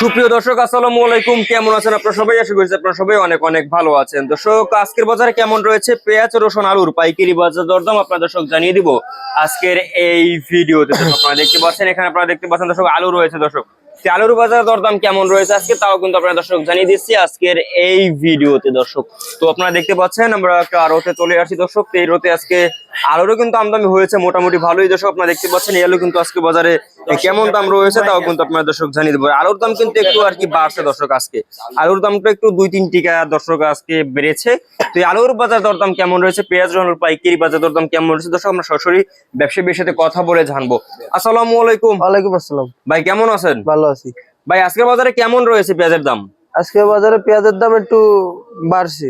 সুপ্রিয় দর্শক, আসসালামু আলাইকুম। কেমন আছেন আপনারা সবাই? আশা করি আপনারা সবাই অনেক অনেক ভালো আছেন। দর্শক, আজকের বাজারে কেমন রয়েছে পেঁয়াজ, রসুন, আলুর পাইকারি বাজার দরদাম আপনারা দর্শক জানিয়ে দিব আজকের এই ভিডিওতে। দর্শক, আপনারা দেখতে পাচ্ছেন, এখানে আপনারা দেখতে পাচ্ছেন দর্শক আলু রয়েছে। দর্শক, আলুর বাজার দরদাম কেমন রয়েছে আজকে তাও কিন্তু আপনারা দর্শক জানিয়ে দিচ্ছি আজকের এই ভিডিওতে। দর্শক, তো আপনারা দেখতে পাচ্ছেন আমরা একটা আড়তে চলে আসি। দর্শক, এই রোতে আজকে আলুরও কিন্তু আমদানি হয়েছে মোটামুটি ভালোই। দর্শক, আপনারা দেখতে পাচ্ছেন এই আলু কিন্তু আজকে বাজারে কেমন দাম রয়েছে তাও কিন্তু আপনারা দর্শক জানিয়ে দেবো। আলুর দাম কিন্তু একটু আর কি বাড়ছে দর্শক, আজকে আলুর দামটা একটু 2-3 টাকা দর্শক আজকে বেড়েছে। তো এই আলুর বাজার দরদাম কেমন রয়েছে, পেঁয়াজ রসুনের পাইকারি বাজার দরদাম কেমন রয়েছে দর্শক আমরা সরাসরি ব্যবসায়ীর সাথে কথা বলে জানবো। আসসালামু আলাইকুম। ওয়ালাইকুম আসসালাম। ভাই কেমন আছেন? ভালো আছি ভাই, আজকের বাজারে কেমন রয়েছে পেঁয়াজের দাম? আজকে বাজারে পেঁয়াজের দাম একটু বাড়ছে।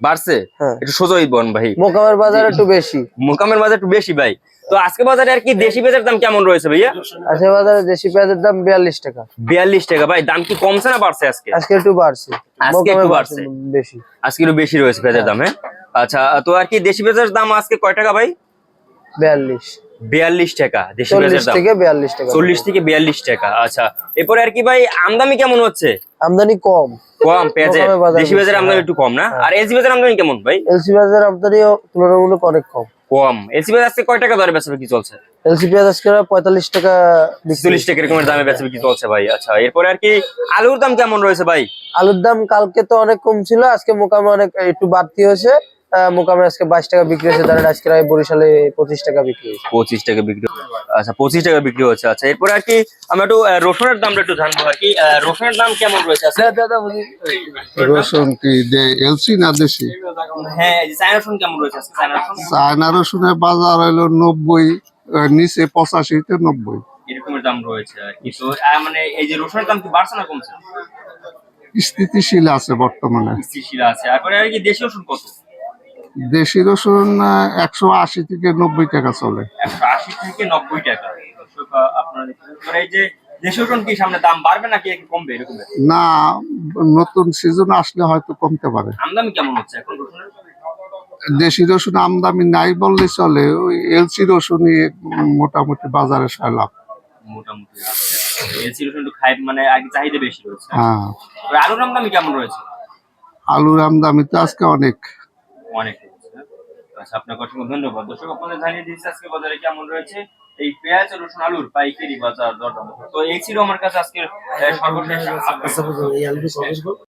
বাড়ছে? হ্যাঁ। একটু সোজাই বন ভাই। মোকামের বাজার একটু বেশি। মোকামের বাজার একটু বেশি ভাই। তো আজকে বাজারে আর কি দেশি পেঁয়াজের দাম কেমন রয়েছে ভাইয়া? আজকে বাজারে দেশি পেঁয়াজের দাম 42 টাকা। 42 টাকা। ভাই, দাম কি কমছে না বাড়ছে আজকে? আজকে একটু বাড়ছে। আজকে একটু বাড়ছে বেশি। আজকে একটু বেশি রয়েছে পেঁয়াজের দাম। হ্যাঁ, আচ্ছা। তো আর কি দেশি পেঁয়াজের দাম আজকে কয় টাকা ভাই? 42 42 টাকা দেশি পেঁয়াজের দাম। 42 টাকা। 40 থেকে 42 টাকা। আচ্ছা, এরপরে আর কি ভাই আমদানি কেমন হচ্ছে? আমদানি কম। কম পেঁয়াজের? মোকামের বাজার দেশি পেঁয়াজের আমদানি একটু কম না? আর এলসি পেঁয়াজের আমদানি কেমন ভাই? এলসি পেঁয়াজের আমদানিও তুলনামূলক অনেক কম। কম। এলসি পেঁয়াজ আজকে কয় টাকা দরে বেচা বিক্রি চলছে? এলসি পেঁয়াজ আজকে 45 টাকা, 40 টাকা এরকমের দামে বেচা বিক্রি চলছে ভাই। আচ্ছা, এরপরে আর কি আলুর দাম কেমন রয়েছে ভাই? আলুর দাম কালকে তো অনেক কম ছিল, আজকে মোকামে অনেক একটু বাড়তি হয়েছে। মোকামে আজকে 22 টাকা বিক্রি হয়েছে, ধরেন আজকে বরিশালে 25 টাকা বিক্রি হয়েছে। 25 টাকা বিক্রি। আচ্ছা, 25 টাকা বিক্রি হচ্ছে। আচ্ছা, এরপরে আর কি আমরা একটু রসুনের দামটা একটু জানবো আর কি। রসুনের দাম কেমন রয়েছে আজকে? রসুন কি এলসি না দেশি? হ্যাঁ, এই যে চায়না রসুন কেমন রয়েছে আজকে? চায়না রসুন চায়না রসুনের বাজার হলো 90, নিচে 85 তে 90 এরকমের দাম রয়েছে আর কি। তো মানে এই যে রসুনের দাম কি বাড়ছে না কমছে? স্থিতিশীল আছে বর্তমানে। স্থিতিশীল আছে। তারপরে আর কি দেশি রসুন কত? দেশি রসুন 180 থেকে 90 টাকা চলে। 180 থেকে 90 টাকা। দর্শক, আপনারা দেখতে পারেন এই যে দেশি রসুন কি সামনে দাম বাড়বে নাকি একটু কমবে এরকম? না, নতুন সিজন আসলে হয়তো কমতে পারে। আমদানি কেমন হচ্ছে এখন রসুনের? দেশি রসুন আমদানি নাই বললে চলে, ওই এলসি রসুনই মোটামুটি বাজারে সয়লাভ। মোটামুটি দেশি রসুন একটু খাই মানে আগে চাহিদা বেশি রয়েছে। হ্যাঁ। আর আলুর আমদানি কেমন রয়েছে? আলুর আমদানি তো আজকে অনেক। অনেক রয়েছে। আচ্ছা, আপনাকে অসংখ্য ধন্যবাদ। দর্শক, আপনাদের জানিয়ে দিচ্ছি আজকে বাজারে কেমন রয়েছে এই পেঁয়াজ, রসুন, আলুর পাইকারি বাজার দরদাম। তো এই ছিল আমার কাছে আজকের সর্বশেষ।